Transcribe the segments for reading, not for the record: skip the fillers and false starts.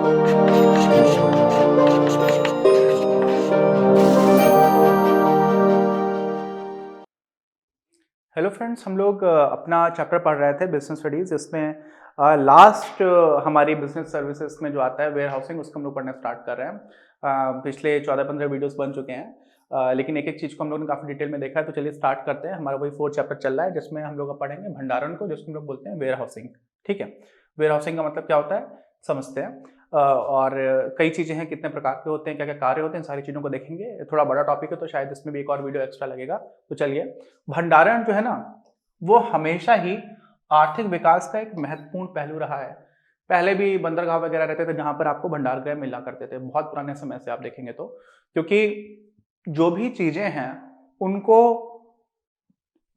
Hello friends, हम लोग अपना चैप्टर पढ़ रहे थे बिजनेस स्टडीज़। इसमें लास्ट हमारी बिजनेस सर्विसेज में जो आता है वेयर हाउसिंग, उसको हम लोग पढ़ना स्टार्ट कर रहे हैं। पिछले 14-15 वीडियोस बन चुके हैं, लेकिन एक एक चीज़ को हम लोग ने काफ़ी डिटेल में देखा है। तो चलिए स्टार्ट करते हैं। हमारा वही 4th चैप्टर चल रहा है जिसमें हम लोग पढ़ेंगे भंडारण को, जिसको हम लोग बोलते हैं वेयर हाउसिंग। ठीक है, वेयर हाउसिंग का मतलब क्या होता है समझते हैं। और कई चीज़ें हैं, कितने प्रकार के होते हैं, क्या क्या कार्य होते हैं, सारी चीज़ों को देखेंगे। थोड़ा बड़ा टॉपिक है तो शायद इसमें भी एक और वीडियो एक्स्ट्रा लगेगा। तो चलिए, भंडारण जो है ना, वो हमेशा ही आर्थिक विकास का एक महत्वपूर्ण पहलू रहा है। पहले भी बंदरगाह वगैरह रहते थे जहां पर आपको भंडार गृह मिला करते थे, बहुत पुराने समय से आप देखेंगे तो। क्योंकि जो भी चीजें हैं उनको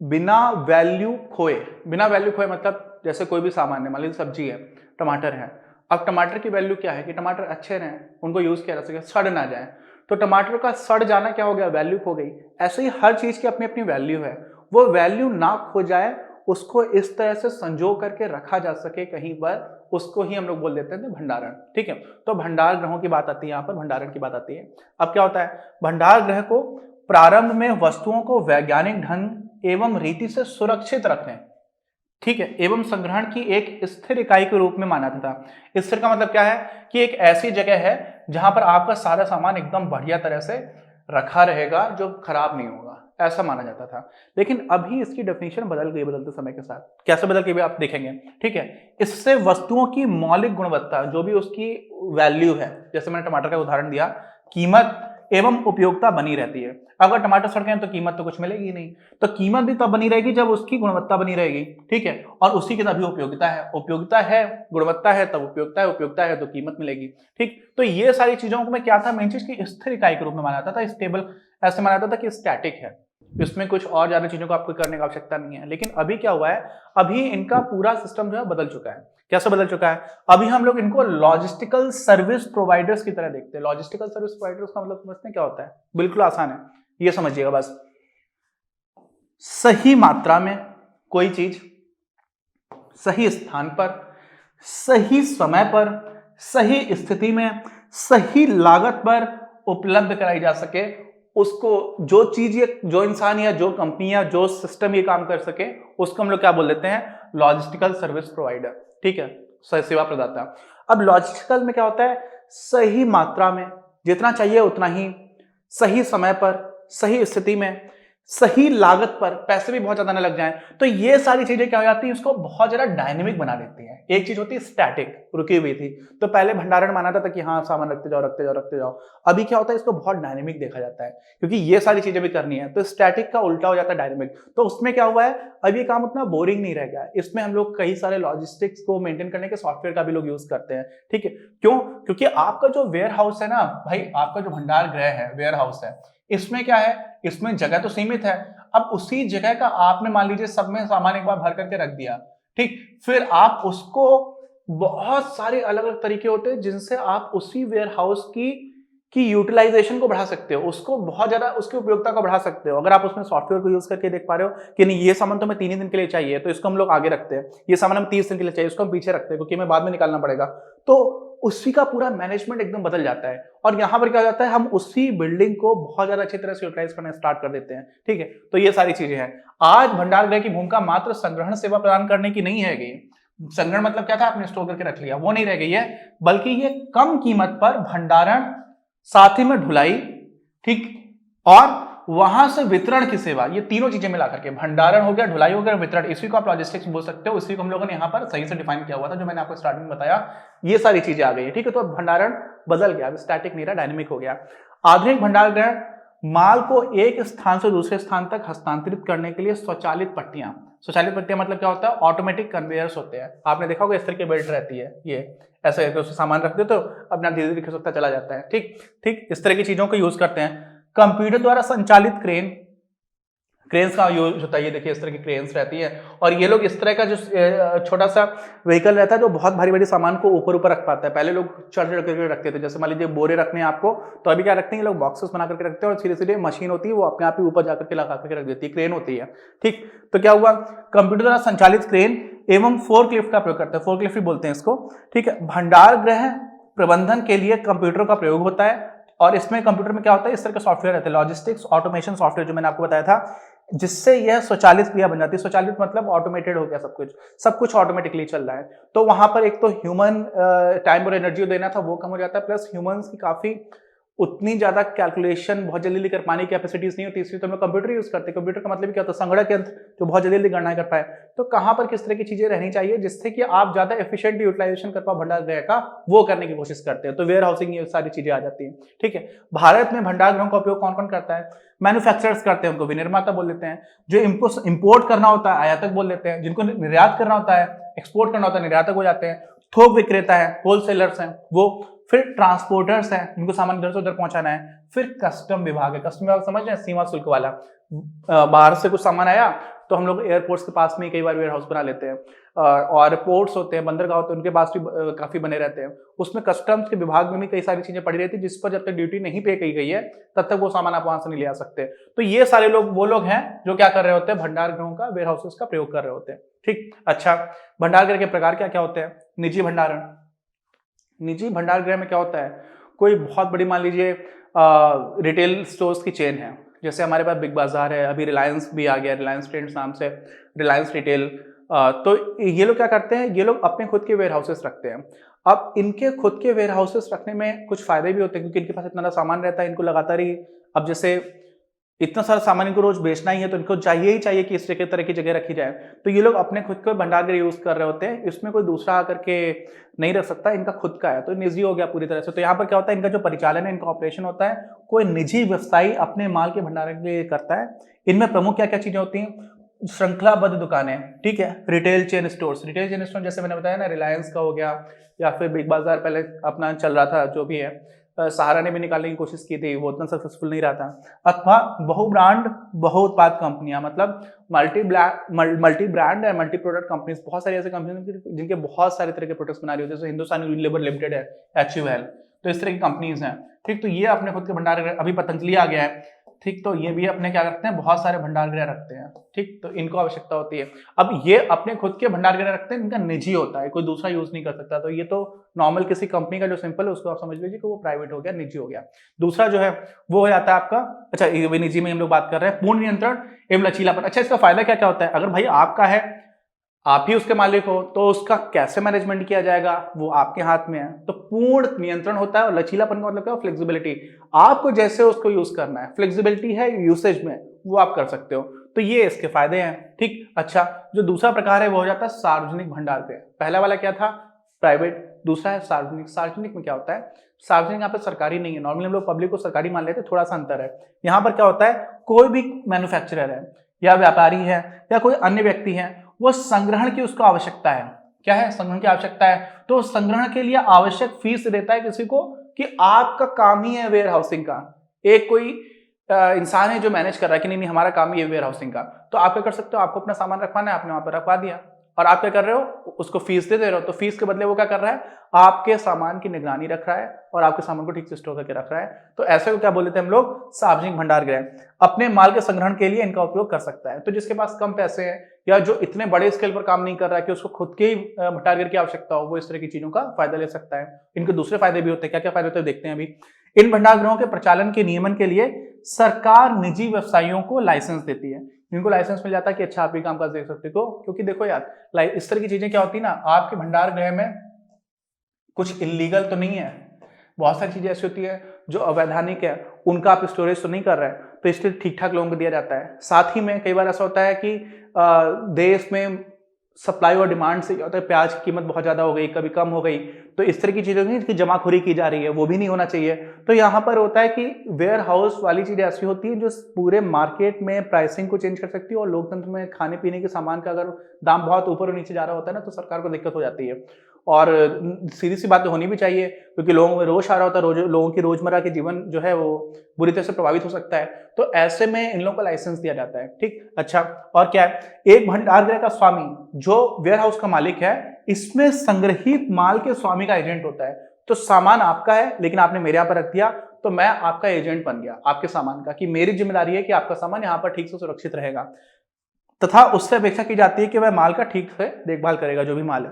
बिना वैल्यू खोए, बिना वैल्यू खोए मतलब जैसे कोई भी सामान है, मान लीजिए सब्जी है, टमाटर है। अब टमाटर की वैल्यू क्या है कि टमाटर अच्छे रहें, उनको यूज किया जा सके, सड़ ना जाए। तो टमाटर का सड़ जाना क्या हो गया, वैल्यू खो गई। ऐसे ही हर चीज की अपनी अपनी वैल्यू है, वो वैल्यू ना खो जाए, उसको इस तरह से संजो करके रखा जा सके कहीं पर, उसको ही हम लोग बोल देते हैं भंडारण। ठीक है, तो भंडार ग्रहों की बात आती है, यहाँ पर भंडारण की बात आती है। अब क्या होता है, भंडार गृह को प्रारंभ में वस्तुओं को वैज्ञानिक ढंग एवं रीति से सुरक्षित रखने, ठीक है, एवं संग्रहण की एक स्थिर इकाई के रूप में माना था। स्थिर का मतलब क्या है कि एक ऐसी जगह है जहां पर आपका सारा सामान एकदम बढ़िया तरह से रखा रहेगा, जो खराब नहीं होगा, ऐसा माना जाता था। लेकिन अभी इसकी डेफिनेशन बदल गई बदलते समय के साथ। कैसे बदल गई आप देखेंगे। ठीक है, इससे वस्तुओं की मौलिक गुणवत्ता, जो भी उसकी वैल्यू है, जैसे मैंने टमाटर का उदाहरण दिया, कीमत एवं उपयोगिता बनी रहती है। अगर टमाटर सड़ गए तो कीमत तो कुछ मिलेगी नहीं, तो कीमत भी तब बनी रहेगी जब उसकी गुणवत्ता बनी रहेगी। ठीक है, और उसी की तभी उपयोगिता है, उपयोगिता है, गुणवत्ता है तब उपयोगिता है, उपयोगिता है तो कीमत मिलेगी। ठीक, तो ये सारी चीजों को मैं क्या था, मेन चीज की स्थिर इकाई के रूप में माना जाता था। स्टेबल ऐसे माना जाता था कि स्टैटिक है, इसमें कुछ और ज्यादा चीजों को आपको करने की आवश्यकता नहीं है। लेकिन अभी क्या हुआ है, अभी इनका पूरा सिस्टम जो है बदल चुका है। कैसे बदल चुका है, अभी हम लोग इनको लॉजिस्टिकल सर्विस प्रोवाइडर्स की तरह देखते हैं। लॉजिस्टिकल सर्विस प्रोवाइडर्स का मतलब समझते हैं क्या होता है, बिल्कुल आसान है, ये समझिएगा बस। सही मात्रा में कोई चीज सही स्थान पर, सही समय पर, सही स्थिति में, सही लागत पर उपलब्ध कराई जा सके, उसको, जो चीज ये, जो इंसान या जो कंपनी या जो सिस्टम ये काम कर सके, उसको हम लोग क्या बोल देते हैं, लॉजिस्टिकल सर्विस प्रोवाइडर। ठीक है, सेवा प्रदाता। अब लॉजिस्टिकल में क्या होता है, सही मात्रा में, जितना चाहिए उतना ही, सही समय पर, सही स्थिति में, सही लागत पर, पैसे भी बहुत ज्यादा न लग जाएं। तो ये सारी चीजें क्या हो जाती है, इसको बहुत ज्यादा डायनेमिक बना देती है। एक चीज होती है स्टैटिक, रुकी हुई थी, तो पहले भंडारण माना था कि हाँ सामान रखते जाओ रखते जाओ रखते जाओ। अभी क्या होता है, इसको बहुत डायनेमिक देखा जाता है, क्योंकि ये सारी चीजें भी करनी है, तो स्टैटिक का उल्टा हो जाता है डायनेमिक। तो उसमें क्या हुआ है, अब ये काम उतना बोरिंग नहीं रह गया। इसमें हम लोग कई सारे लॉजिस्टिक्स को मेंटेन करने के सॉफ्टवेयर का भी लोग यूज करते हैं। ठीक है, क्यों, क्योंकि आपका जो वेयर हाउस है ना भाई, आपका जो भंडार गृह है, वेयर हाउस है, इसमें क्या है, इसमें जगह तो सीमित है। अब उसी जगह का आपने मान लीजिए सब में सामान एक बार भर करके रख दिया, ठीक, फिर आप उसको, बहुत सारे अलग अलग तरीके होते हैं जिनसे आप उसी वेयर हाउस की यूटिलाइजेशन को बढ़ा सकते हो, उसको बहुत ज्यादा, उसकी उपयोगिता को बढ़ा सकते हो। अगर आप उसमें सॉफ्टवेयर को यूज करके देख पा रहे हो कि नहीं ये सामान तो मैं 3 ही दिन के लिए चाहिए, तो इसको हम लोग आगे रखते हैं, ये सामान हम 30 दिन के लिए चाहिए, इसको हम पीछे रखते हैं क्योंकि हमें बाद में निकालना पड़ेगा, तो उसी का पूरा मैनेजमेंट एकदम बदल जाता है। और यहां पर क्या हो जाता है, हम उसी बिल्डिंग को बहुत ज्यादा अच्छी तरह से यूटिलाइज करना स्टार्ट कर देते हैं। ठीक है, तो ये सारी चीजें हैं। आज भंडार गृह की भूमिका मात्र संग्रहण सेवा प्रदान करने की नहीं है गई। संग्रहण मतलब क्या था, आपने स्टोर करके रख लिया, वो नहीं रह गई है, बल्कि ये कम कीमत पर भंडारण, साथ ही में ढुलाई, ठीक, और वहां से वितरण की सेवा, ये तीनों चीजें मिला करके, भंडारण हो गया, ढुलाई हो गया, वितरण, इसी को आप लॉजिस्टिक्स बोल सकते हो। इसी को हम लोगों ने यहाँ पर सही से डिफाइन किया हुआ था, जो मैंने आपको स्टार्टिंग में बताया। ये सारी चीजें आ गई है। ठीक है, तो भंडारण बदल गया, अब स्टैटिक नहीं रहा, डायनेमिक हो गया। आधुनिक भंडार गृह माल को एक स्थान से दूसरे स्थान तक हस्तांतरित करने के लिए स्वचालित पट्टियां, स्वचालित पट्टियां मतलब क्या होता है, ऑटोमेटिक कन्वेयर्स होते हैं। आपने देखा होगा इस तरह की बेल्ट रहती है, ये ऐसे सामान रख दे तो अपना धीरे धीरे खिसकता चला जाता है। ठीक ठीक, इस तरह की चीजों को यूज करते हैं। कंप्यूटर द्वारा संचालित क्रेन्स का यूज होता है। ये देखिए इस तरह की क्रेन्स रहती है, और ये लोग इस तरह का जो छोटा सा व्हीकल रहता है जो बहुत भारी भारी सामान को ऊपर ऊपर रख पाता है। पहले लोग चढ़ चढ़ करके रखते थे, जैसे मान लीजिए बोरे रखने हैं आपको, तो अभी क्या रखते हैं, लोग बॉक्सेस बना करके रखते हैं और सीधे सीधे मशीन होती है, वो अपने आप ही ऊपर जाकर के लगा करके रख देती है, क्रेन होती है। ठीक, तो क्या हुआ, कंप्यूटर द्वारा संचालित क्रेन एवं फोर्कलिफ्ट का प्रयोग करते हैं, फोर्कलिफ्ट भी बोलते हैं इसको। ठीक है, भंडार गृह प्रबंधन के लिए कंप्यूटर का प्रयोग होता है। और इसमें कंप्यूटर में क्या होता है, इस तरह के सॉफ्टवेयर रहते हैं, लॉजिस्टिक्स ऑटोमेशन सॉफ्टवेयर जो मैंने आपको बताया था, जिससे यह स्वचालित क्रिया बन जाती है। स्वचालित मतलब ऑटोमेटेड हो गया, सब कुछ ऑटोमेटिकली चल रहा है। तो वहां पर एक तो ह्यूमन टाइम और एनर्जी देना था वो कम हो जाता है, प्लस ह्यूमंस की काफी उतनी ज्यादा कैलकुलेशन बहुत जल्दी कर पाने की कैपेसिटीज नहीं होती, इसलिए तो हम लोग कंप्यूटर यूज करते हैं। कंप्यूटर का मतलब क्या होता है, संगणक यंत्र जो बहुत जल्दी गणना कर पाए। तो कहां पर किस तरह की चीजें रहनी चाहिए जिससे कि आप ज्यादा एफिशिएंट यूटिलाइजेशन कर पाओ भंडार गृह का, वो करने की कोशिश करते हैं। तो वेयर हाउसिंग ये सारी चीजें आ जाती हैं। ठीक है, भारत में भंडार गृहों का उपयोग कौन कौन करता है? मैन्युफैक्चरर्स करते हैं, उनको विनिर्माता बोल देते हैं। जो इंपोर्ट करना होता है आयातक बोल देते हैं। जिनको निर्यात करना होता है, एक्सपोर्ट करना होता है, निर्यातक हो जाते हैं। थोक विक्रेता है, होलसेलर्स हैं वो। फिर ट्रांसपोर्टर्स हैं, जिनको सामान इधर से उधर पहुंचाना है। फिर कस्टम विभाग है, कस्टम विभाग समझ रहे हैं, सीमा शुल्क वाला। बाहर से कुछ सामान आया तो हम लोग एयरपोर्ट्स के पास में कई बार वेयर हाउस बना लेते हैं, और पोर्ट्स होते हैं, बंदरगाह होते हैं, उनके पास भी काफी बने रहते हैं। उसमें कस्टम्स के विभाग में भी कई सारी चीजें पड़ी रहती है, जिस पर जब तक ड्यूटी नहीं पे की गई है तब तक वो सामान आप वहां से नहीं ले आ सकते। तो ये सारे लोग वो लोग हैं जो क्या कर रहे होते हैं, भंडार गृहों का, वेयर हाउसेस का प्रयोग कर रहे होते हैं। ठीक, अच्छा, भंडार गृह के प्रकार क्या क्या होते हैं? निजी भंडारण। निजी भंडार गृह में क्या होता है, कोई बहुत बड़ी मान लीजिए रिटेल स्टोर्स की चेन है, जैसे हमारे पास बिग बाजार है, अभी रिलायंस भी आ गया, रिलायंस ट्रेंड्स नाम से, रिलायंस रिटेल। तो ये लोग क्या करते हैं, ये लोग अपने खुद के वेयर हाउसेस रखते हैं। अब इनके खुद के वेयर हाउसेस रखने में कुछ फायदे भी होते हैं, क्योंकि इनके पास इतना सामान रहता है, इनको लगातार ही, अब जैसे इतना सारा सामान इनको रोज बेचना ही है, तो इनको चाहिए ही चाहिए कि इस तरह की जगह रखी जाए। तो ये लोग अपने खुद के भंडार गृह यूज कर रहे होते हैं, इसमें कोई दूसरा आकर के नहीं रख सकता, इनका खुद का है, तो निजी हो गया पूरी तरह से। तो यहाँ पर क्या होता है, इनका जो परिचालन है, इनका ऑपरेशन होता है, कोई निजी व्यवसायी अपने माल के भंडारण के लिए करता है। इनमें प्रमुख क्या क्या चीजें होती हैं? श्रृंखलाबद्ध दुकानें, ठीक है, retail chain stores. Retail chain store जैसे मैंने बताया ना, रिलायंस का हो गया, या फिर बिग बाजार पहले अपना चल रहा था, जो भी है, सहारा ने भी निकालने की कोशिश की थी, वो उतना सक्सेसफुल नहीं रहा था। अथवा बहु ब्रांड बहु उत्पाद कंपनियां, मतलब multi brand and multi product companies. बहुत सारी ऐसी कंपनी जिनके बहुत सारे तरह के प्रोडक्ट्स बना रही होती है, जैसे हिंदुस्तान यूनिलीवर लिमिटेड है, HUL, तो इस तरह की कंपनीज हैं। ठीक, तो ये अपने खुद के भंडार, अभी पतंजलि आ गया है, ठीक, तो ये भी अपने क्या करते हैं, बहुत सारे भंडार गृह रखते हैं। ठीक, तो इनको आवश्यकता होती है। अब ये अपने खुद के भंडार गृह रखते हैं, इनका निजी होता है, कोई दूसरा यूज नहीं कर सकता। तो ये तो नॉर्मल किसी कंपनी का जो सिंपल है उसको आप समझ लीजिए कि वो प्राइवेट हो गया, निजी हो गया। दूसरा जो है वो हो जाता है आपका, अच्छा ये निजी में हम लोग बात कर रहे हैं, पूर्ण नियंत्रण एवं लचीलापन। अच्छा, इसका फायदा क्या क्या होता है? अगर भाई आपका है, आप ही उसके मालिक हो, तो उसका कैसे मैनेजमेंट किया जाएगा वो आपके हाथ में है। तो पूर्ण नियंत्रण होता है। और लचीलापन का मतलब क्या? फ्लेक्सिबिलिटी, आपको जैसे उसको यूज करना है, फ्लेक्सिबिलिटी है यूसेज में, वो आप कर सकते हो। तो ये इसके फायदे हैं। ठीक, अच्छा, जो दूसरा प्रकार है वो हो जाता है सार्वजनिक भंडार गृह। पहला वाला क्या था? प्राइवेट, दूसरा है सार्वजनिक। सार्वजनिक में क्या होता है? सार्वजनिक यहाँ पर सरकारी नहीं है, नॉर्मली हम लोग पब्लिक को सरकारी मान लेते हैं, थोड़ा सा अंतर है। यहाँ पर क्या होता है, कोई भी मैन्युफैक्चरर है या व्यापारी है या कोई अन्य व्यक्ति है, वो संग्रहण की उसको आवश्यकता है। क्या है? संग्रहण की आवश्यकता है, तो संग्रहण के लिए आवश्यक फीस देता है किसी को, कि आपका काम ही है वेयर हाउसिंग का। एक कोई इंसान है जो मैनेज कर रहा है कि नहीं हमारा काम ही है वेयर हाउसिंग का, तो आप क्या कर सकते हो, आपको अपना सामान रखवाना है, आपने वहां पर रखवा दिया, और आप क्या कर रहे हो, उसको फीस दे रहे हो। तो फीस के बदले वो क्या कर रहा है, आपके सामान की निगरानी रख रहा है और आपके सामान को ठीक से स्टोर करके रख रहा है। तो ऐसे को क्या बोलते हैं हम लोग? सार्वजनिक भंडार गृह। अपने माल के संग्रहण के लिए इनका उपयोग कर सकता है। तो जिसके पास कम पैसे हैं या जो इतने बड़े स्केल पर काम नहीं कर रहा है कि उसको खुद के ही भंडार गृह की आवश्यकता हो, वो इस तरह की चीजों का फायदा ले सकता है। इनके दूसरे फायदे भी होते हैं। क्या क्या फायदे होते हैं देखते हैं अभी। इन भंडार गृहों के प्रचालन के नियमन के लिए सरकार निजी व्यवसायियों को लाइसेंस देती है। इनको लाइसेंस मिल जाता है कि अच्छा आप ये काम कर देख सकते हो, क्योंकि देखो यार इस तरह की चीजें क्या होती है ना, आपके भंडार गृह में कुछ इलीगल तो नहीं है, बहुत सारी चीजें ऐसी होती है जो अवैधानिक है, उनका आप स्टोरेज तो नहीं कर रहे हैं, तो इसलिए ठीक ठाक लोगों को दिया जाता है। साथ ही में कई बार ऐसा होता है कि देश में सप्लाई और डिमांड से क्या होता है, प्याज की कीमत बहुत ज्यादा हो गई, कभी कम हो गई, तो इस तरह की चीजें नहीं कि जमाखोरी की जा रही है, वो भी नहीं होना चाहिए। तो यहाँ पर होता है कि वेयर हाउस वाली चीजें ऐसी होती है जो पूरे मार्केट में प्राइसिंग को चेंज कर सकती है, और लोकतंत्र में खाने पीने के सामान का अगर दाम बहुत ऊपर और नीचे जा रहा होता है ना, तो सरकार को दिक्कत हो जाती है। और सीधी सी बात तो होनी भी चाहिए, क्योंकि लोगों में रोष आ रहा होता है, लोगों की रोजमर्रा के जीवन जो है वो बुरी तरह से प्रभावित हो सकता है। तो ऐसे में इन लोगों को लाइसेंस दिया जाता है। ठीक, अच्छा, और क्या है, एक भंडार गृह का स्वामी जो वेयर हाउस का मालिक है, इसमें संग्रहित माल के स्वामी का एजेंट होता है। तो सामान आपका है लेकिन आपने मेरे यहाँ पर रख दिया, तो मैं आपका एजेंट बन गया आपके सामान का, कि मेरी जिम्मेदारी है कि आपका सामान यहाँ पर ठीक से सुरक्षित रहेगा, तथा उससे अपेक्षा की जाती है कि वह माल का ठीक से देखभाल करेगा, जो भी माल है।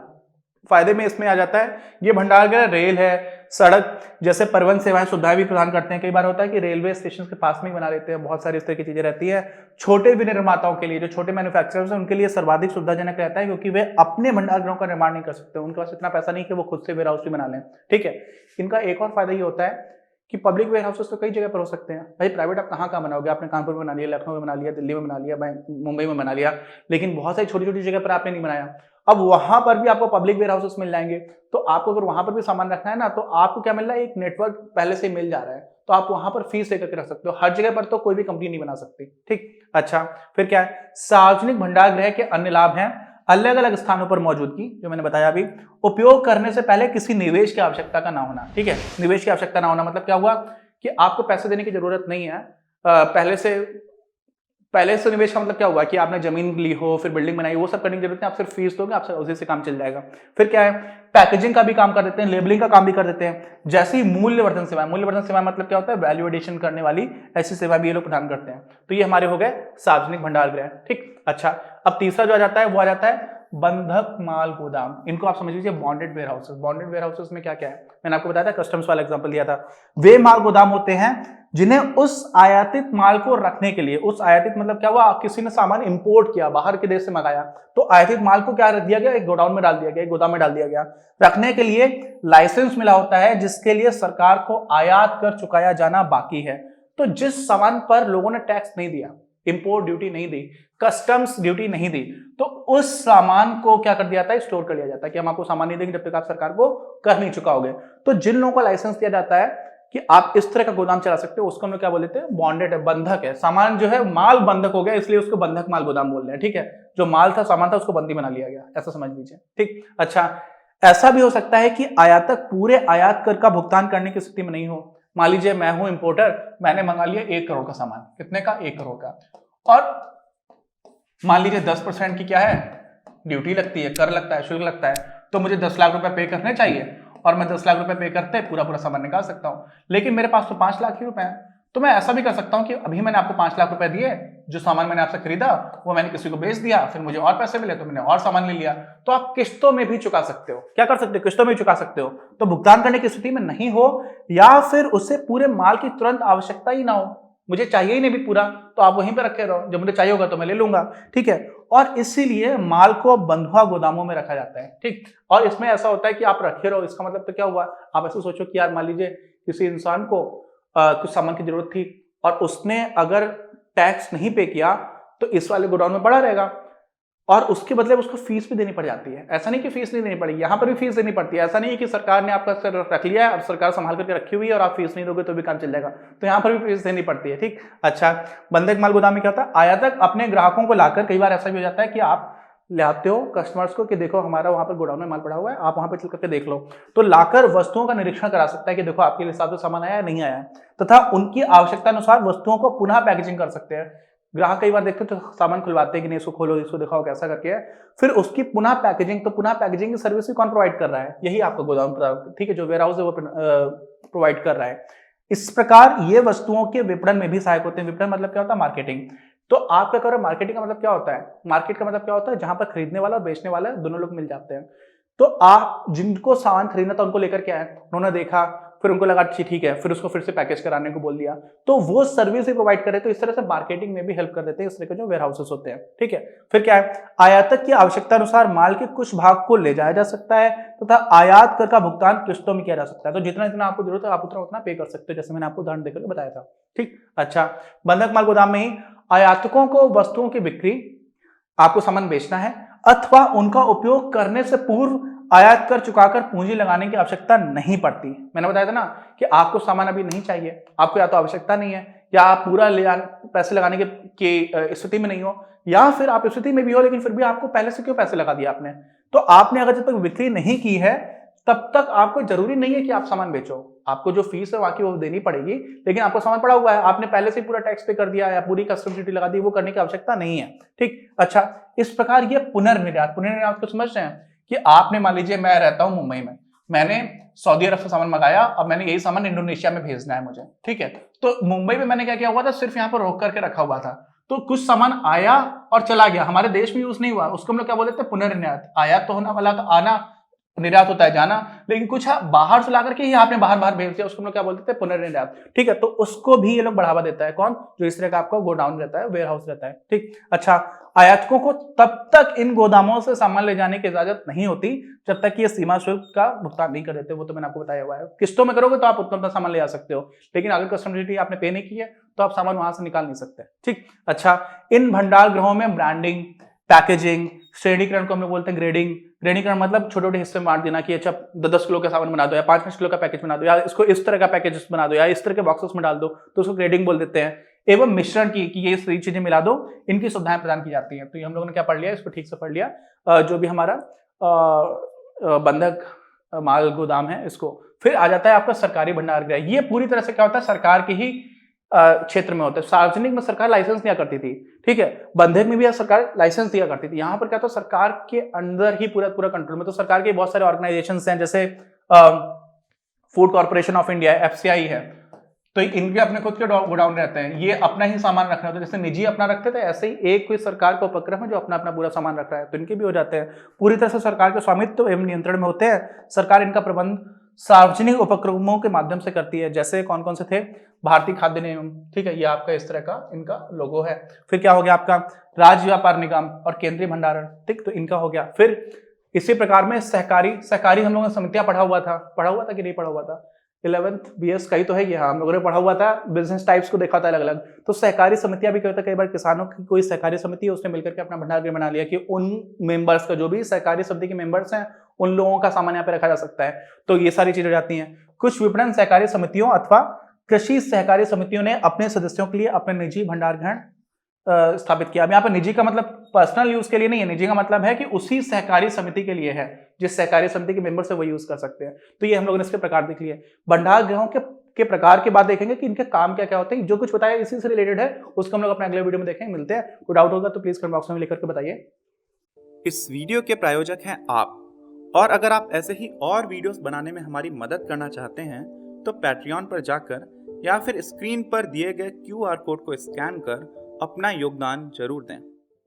फायदे में इसमें आ जाता है, ये भंडार गृह रेल है, सड़क जैसे परिवहन सेवाएं सुविधाएं भी प्रदान करते हैं। कई बार होता है कि रेलवे स्टेशन के पास में ही बना लेते हैं, बहुत सारी इस तरह की चीजें रहती है। छोटे विनिर्माताओं के लिए, जो छोटे मैन्युफैक्चरर्स हैं, उनके लिए सर्वाधिक सुविधाजनक रहता है, क्योंकि वे अपने भंडारगृहों का निर्माण नहीं कर सकते, उनके पास इतना पैसा नहीं कि वो खुद से वेयर हाउस भी बना लें। ठीक है, इनका एक और फायदा ये होता है कि पब्लिक वेयर हाउसेस तो कई जगह पर हो सकते हैं भाई, प्राइवेट आप कहाँ बनाओगे, आपने कानपुर में बना लिया, लखनऊ में बना लिया, दिल्ली में बना लिया, मुंबई में बना लिया, लेकिन बहुत सारी छोटी छोटी जगह पर आपने नहीं बनाया। अब वहां पर भी आपको पब्लिक वेयर हाउसेस मिल जाएंगे, तो आपको अगर वहां पर भी सामान रखना है ना, तो आपको क्या मिल रहा है, एक नेटवर्क पहले से मिल जा रहा है, तो आप वहां पर फीस लेकर के रख सकते हो। हर जगह पर तो कोई भी कंपनी नहीं बना सकती। ठीक, अच्छा, फिर क्या है, सार्वजनिक भंडार गृह के अन्य लाभ हैं, अलग अलग स्थानों पर मौजूदगी, जो मैंने बताया अभी, उपयोग करने से पहले किसी निवेश की आवश्यकता का ना होना। ठीक है, निवेश की आवश्यकता ना होना मतलब क्या हुआ कि आपको पैसे देने की जरूरत नहीं है, पहले से निवेश का मतलब क्या हुआ कि आपने जमीन ली हो, फिर बिल्डिंग बनाई, वो सब करने की जरूरत नहीं, आप सिर्फ फीस दोगे, आपसे उसी से काम चल जाएगा। फिर क्या है, पैकेजिंग का भी काम कर देते हैं, लेबलिंग का काम भी कर देते हैं, जैसे ही मूल्यवर्धन सेवा। मूल्यवर्धन सेवा मतलब क्या होता है, वैल्यू एडिशन करने वाली ऐसी सेवा भी ये लोग प्रदान करते हैं। तो ये हमारे हो गए सार्वजनिक भंडार गृह। ठीक, अच्छा, अब तीसरा जो आ जाता है वो आ जाता है बंधक माल गोदाम। इनको आप समझ लीजिए bonded warehouses. Bonded warehouses में क्या क्या है, मैंने आपको बताया था, कस्टम्स वाला एग्जांपल दिया था। वे माल गोदाम होते हैं जिन्हें उस आयातित माल को रखने के लिए, उस आयातित मतलब क्या हुआ, किसी ने सामान इंपोर्ट किया, बाहर के देश से मंगाया, तो आयातित माल को क्या रख दिया गया, एक गोडाउन में डाल दिया गया, एक गोदाम में डाल दिया गया, रखने के लिए लाइसेंस मिला होता है, जिसके लिए सरकार को आयात कर चुकाया जाना बाकी है। तो जिस सामान पर लोगों ने टैक्स नहीं दिया, इंपोर्ट ड्यूटी नहीं दी, कस्टम्स ड्यूटी नहीं दी, तो उस सामान को क्या कर दिया जाता है, स्टोर कर लिया जाता है कि हम आपको सामान नहीं देंगे जब तक आप सरकार को कर नहीं चुकाओगे। तो जिन लोगों को लाइसेंस दिया जाता है कि आप इस तरह का गोदाम चला सकते हो, उसको हम लोग क्या बोल देते हैं, बॉन्डेड है, बंधक है। सामान जो है माल बंधक हो गया, इसलिए उसको बंधक माल गोदाम बोल रहे हैं। ठीक है, जो माल था, सामान था, उसको बंदी बना लिया गया, ऐसा समझ लीजिए। ठीक, अच्छा, ऐसा भी हो सकता है कि आयातक पूरे आयात कर का भुगतान करने की स्थिति में नहीं हो। मान लीजिए मैं हूं इंपोर्टर, मैंने मंगा लिया 1 करोड़ का सामान। कितने का, 1 करोड़ का, और मान लीजिए 10% की क्या है, ड्यूटी लगती है, कर लगता है, शुल्क लगता है, तो मुझे 10 लाख रुपए पे करने चाहिए, और मैं 10 लाख रुपए पे करते पूरा सामान निकाल सकता हूं। लेकिन मेरे पास तो 5 लाख ही रुपए हैं, तो मैं ऐसा भी कर सकता हूं कि अभी मैंने आपको 5 लाख रुपए दिए, जो सामान मैंने आपसे खरीदा वो मैंने किसी को बेच दिया, फिर मुझे और पैसे मिले तो मैंने और सामान ले लिया। तो आप किस्तों में भी चुका सकते हो। क्या कर सकते हो, किस्तों में भी चुका सकते हो। तो भुगतान करने की स्थिति में नहीं हो, या फिर उससे पूरे माल की तुरंत आवश्यकता ही ना हो, मुझे चाहिए ही नहीं भी पूरा, तो आप वहीं पर रखे रहो, जब मुझे चाहिए होगा तो मैं ले लूंगा। ठीक है, और इसीलिए माल को बंधुआ गोदामों में रखा जाता है। ठीक, और इसमें ऐसा होता है कि आप रखे रहो, इसका मतलब तो क्या हुआ, आप ऐसे सोचो कि यार मान लीजिए किसी इंसान को कुछ सामान की जरूरत थी, और उसने अगर टैक्स नहीं पे किया, तो इस वाले गोडाउन में पड़ा रहेगा, और उसके बदले उसको फीस भी देनी पड़ जाती है। ऐसा नहीं कि फीस नहीं देनी पड़ेगी, यहाँ पर भी फीस देनी पड़ती है। ऐसा नहीं है कि सरकार ने आपका सर रख लिया है और सरकार संभाल करके रखी हुई है और आप फीस नहीं दोगे तो भी काम चल जाएगा, तो यहाँ पर भी फीस देनी पड़ती है। ठीक, अच्छा, बंधक माल गोदाम में क्या होता है, आयातक अपने ग्राहकों को लाकर, कई बार ऐसा भी हो जाता है कि आप लाते हो कस्टमर्स को कि देखो हमारा वहां पर गोडाउन में माल पड़ा हुआ है, आप वहां पर चल करके देख लो, तो लाकर वस्तुओं का निरीक्षण करा सकता है कि देखो आपके हिसाब से सामान आया है नहीं आया, तथा उनकी आवश्यकता अनुसार वस्तुओं को पुनः पैकेजिंग कर सकते हैं। ग्राहक कई बार देखते हो तो सामान खुलवाते हैं कि नहीं, इसको खोलो, इसको दिखाओ कैसा करके है, फिर उसकी पुनः पैकेजिंग, तो पुनः पैकेजिंग की सर्विस भी कौन प्रोवाइड कर रहा है, यही आपका गोदाम, ठीक है, जो वेयर हाउस है वो प्रोवाइड कर रहा है। इस प्रकार ये वस्तुओं के विपणन में भी सहायक होते हैं। विपणन मतलब क्या होता है, मार्केटिंग। तो आप क्या करो, मार्केटिंग का मतलब क्या होता है, मार्केट का मतलब क्या होता है, जहां पर खरीदने वाला और बेचने वाला दोनों लोग मिल जाते हैं। तो आप जिनको सामान खरीदना था उनको लेकर के आए, उन्होंने देखा, फिर उनको लगा ठीक है, फिर उसको फिर से पैकेज कराने को बोल दिया, तो वो सर्विस ही प्रोवाइड करे। तो इस तरह से मार्केटिंग में भी हेल्प कर देते हैं इस तरह के जो वेयर हाउसेस होते हैं। ठीक है, फिर क्या है, आयातक की आवश्यकता अनुसार माल के कुछ भाग को ले जाया जा सकता है तथा आयात कर का भुगतान किस्तों में किया जा सकता है। तो जितना जितना आपको जरूरत है आप उतना पे कर सकते हो, जैसे मैंने आपको उदाहरण देकर बताया था। ठीक, अच्छा, बंधक माल गोदाम में ही आयातकों को वस्तुओं की बिक्री, आपको सामान बेचना है अथवा उनका उपयोग करने से पूर्व आयात कर चुकाकर पूंजी लगाने की आवश्यकता नहीं पड़ती। मैंने बताया था ना कि आपको सामान अभी नहीं चाहिए, आपको या तो आवश्यकता नहीं है, या आप पूरा पैसे लगाने के स्थिति में नहीं हो, या फिर आप स्थिति में भी हो लेकिन फिर भी आपको पहले से क्यों पैसे लगा दिए आपने। तो आपने अगर जब तक बिक्री नहीं की है तब तक आपको जरूरी नहीं है कि आप सामान बेचो, आपको जो फीस है बाकी वो देनी पड़ेगी, लेकिन आपको सामान पड़ा हुआ है, आपने पहले से पूरा टैक्स पे कर दिया या पूरी कस्टम ड्यूटी लगा दी, वो करने की आवश्यकता नहीं है। ठीक, अच्छा, इस प्रकार ये पुनर्निर्यात को समझ रहे हैं कि आपने, मान लीजिए मैं रहता हूं मुंबई में, मैंने सऊदी अरब से सामान मंगाया, अब मैंने यही सामान इंडोनेशिया में भेजना है मुझे। ठीक है, तो मुंबई में मैंने क्या किया हुआ था, सिर्फ यहाँ पर रोक करके रखा हुआ था, तो कुछ सामान आया और चला गया, हमारे देश में यूज नहीं हुआ, उसको हम लोग क्या बोलते हैं, पुनर्निर्यात। आया तो होना वाला था, आना निर्यात होता है जाना, लेकिन कुछ बाहर से ला करके ही आपने बाहर बाहर भेज दिया, उसको हम लोग क्या बोलते थे, पुनर्निर्यात। ठीक है, तो उसको भी ये लोग बढ़ावा देता है। कौन? जो इस तरह का आपका गोडाउन रहता है, वेयर हाउस रहता है। ठीक, अच्छा, आयातकों को तब तक इन गोदामों से सामान ले जाने की इजाजत नहीं होती जब तक कि ये सीमा शुल्क का भुगतान नहीं कर देते। वो तो मैंने आपको बताया हुआ है। किस्तों में करोगे तो आप उतना सामान ले आ सकते हो, लेकिन अगर कस्टम ड्यूटी आपने पे नहीं की है तो आप सामान वहां से निकाल नहीं सकते। ठीक, अच्छा, इन भंडार गृहों में ब्रांडिंग, पैकेजिंग, श्रेणीकरण को हम लोग बोलते हैं ग्रेडिंग। ग्रेडीकरण मतलब छोटे छोटे हिस्से में बांट देना कि अच्छा 10 किलो का सामान बना दो, या 5-5 किलो का पैकेज बना दो, या इसको इस तरह का पैकेज बना दो, या इस तरह के बॉक्सेस में डाल दो, तो उसको ग्रेडिंग बोल देते हैं। एवं मिश्रण की कि ये सारी चीजें मिला दो, इनकी सुविधाएं प्रदान की जाती हैं। तो ये हम लोगों ने क्या पढ़ लिया, इसको ठीक से पढ़ लिया। जो भी हमारा बंधक माल गोदाम है, इसको फिर आ जाता है आपका सरकारी भंडार गृह। ये पूरी तरह से क्या होता है, सरकार के ही क्षेत्र में होता है। सार्वजनिक में सरकार लाइसेंस दिया करती थी, ठीक है, बंधक में भी सरकार लाइसेंस दिया करती थी। यहाँ पर क्या था, सरकार के अंदर ही पूरा पूरा कंट्रोल में। तो सरकार के बहुत सारे ऑर्गेनाइजेशंस हैं, जैसे food corporation of India, FCI है, तो इनके अपने खुद के गोडाउन रहते हैं, ये अपना ही सामान रखना होता है। जैसे निजी अपना रखते थे, ऐसे ही एक कोई सरकार का उपक्रम है जो अपना अपना पूरा सामान रख रहा है, तो इनके भी हो जाते हैं। पूरी तरह से सरकार के स्वामित्व एवं नियंत्रण में होते हैं। सरकार इनका प्रबंध सार्वजनिक उपक्रमों के माध्यम से करती है। जैसे कौन कौन से थे, भारतीय खाद्य निगम, ठीक है, ये आपका इस तरह का इनका लोगो है। फिर क्या हो गया आपका राज्य व्यापार निगम और केंद्रीय भंडारण, ठीक, तो इनका हो गया। फिर इसी प्रकार में सहकारी हम लोगों ने समितियां पढ़ा हुआ था कि नहीं पढ़ा हुआ था, 11th BS का ही तो है ये, हाँ, हम लोगों ने पढ़ा हुआ था, बिजनेस टाइप्स को देखा था अलग अलग। तो सहकारी समितियां भी क्या होता है, कई बार किसानों की कोई सहकारी समिति है, उसने मिलकर के अपना भंडार गृह बना लिया कि उन मेंबर्स का, जो भी सहकारी समिति के मेंबर्स हैं, उन लोगों का सामान यहाँ पे रखा जा सकता है। तो ये सारी चीजें हो जाती हैं। कुछ विपणन सहकारी समितियों अथवा कृषि सहकारी समितियों ने अपने सदस्यों के लिए अपने निजी भंडार गृह स्थापित किया। अब यहाँ पर निजी का मतलब पर्सनल यूज के लिए नहीं है, निजी का मतलब है कि उसी सहकारी समिति के लिए है, जिस सहकारी समिति के मेंबर से वो यूज कर सकते हैं। तो ये हम लोगों ने इसके प्रकार देख लिए। भंडार गृहों के प्रकार के बाद देखेंगे कि इनके काम क्या क्या होते हैं। जो कुछ बताया इसी से रिलेटेड है, उसको हम लोग अपने अगले वीडियो में देखेंगे। मिलते हैं। कोई डाउट होगा तो प्लीज कमेंट बॉक्स में लिख करके बताइए। इस वीडियो के प्रायोजक हैं आप, और अगर आप ऐसे ही और वीडियोस बनाने में हमारी मदद करना चाहते हैं तो पैट्रियन पर जाकर या फिर स्क्रीन पर दिए गए QR कोड को स्कैन कर अपना योगदान जरूर दें।